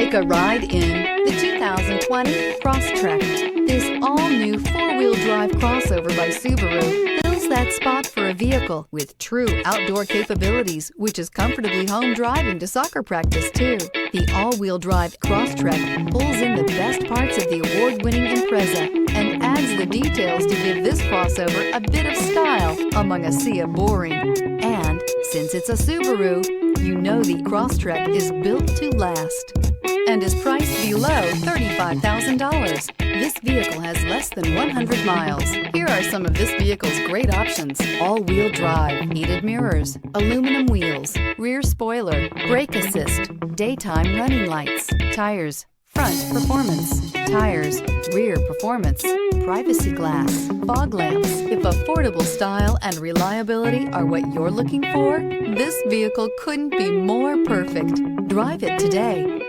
Take a ride in the 2020 Crosstrek. This all-new four-wheel drive crossover by Subaru fills that spot for a vehicle with true outdoor capabilities, which is comfortably home driving to soccer practice too. The all-wheel drive Crosstrek pulls in the best parts of the award-winning Impreza and adds the details to give this crossover a bit of style among a sea of boring. And since it's a Subaru, you know the Crosstrek is built to last and is priced below $35,000. This vehicle has less than 100 miles. Here are some of this vehicle's great options: all-wheel drive, heated mirrors, aluminum wheels, rear spoiler, brake assist, daytime running lights, tires, front performance, tires, rear performance, privacy glass, fog lamps. If affordable style and reliability are what you're looking for, this vehicle couldn't be more perfect. Drive it today.